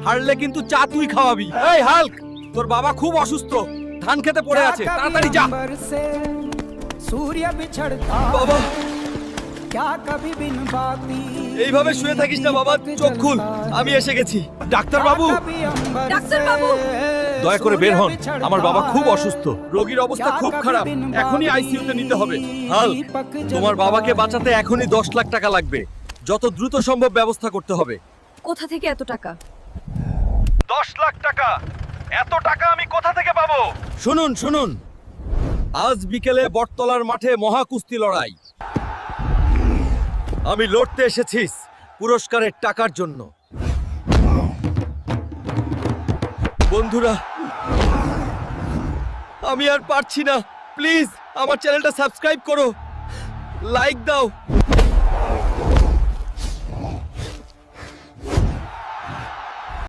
হারলে কিন্তু চা তুই খাওয়াবি। এই হাল্ক, তোর বাবা খুব অসুস্থ, ধান খেতে পড়ে আছে, তাড়াতাড়ি যা। सूर्य बिछड़ता বাবা, क्या कभी बिन बाती এইভাবে শুয়ে থাকিস না বাবা, চোখ খুল, আমি এসে গেছি। ডাক্তার বাবু, ডাক্তার বাবু! দয়া করে বের হন, আমার বাবা খুব অসুস্থ, রোগীর অবস্থা খুব খারাপ, এখনই আইসিইউতে নিতে হবে। হাল্ক, তোমার বাবাকে বাঁচাতে এখনই 10 লাখ টাকা লাগবে, যত দ্রুত সম্ভব ব্যবস্থা করতে হবে। কোথা থেকে এত টাকা? 10 লাখ টাকা? এত টাকা আমি কোথা থেকে পাবো? শুনুন শুনুন, আজ বিকেলে বটতলার মাঠে মহাকুস্তি লড়াই। আমি লড়তে এসেছিস পুরস্কারের টাকার জন্য। বন্ধুরা, আমি আর পারছি না, প্লিজ আমার চ্যানেলটা সাবস্ক্রাইব করো, লাইক দাও।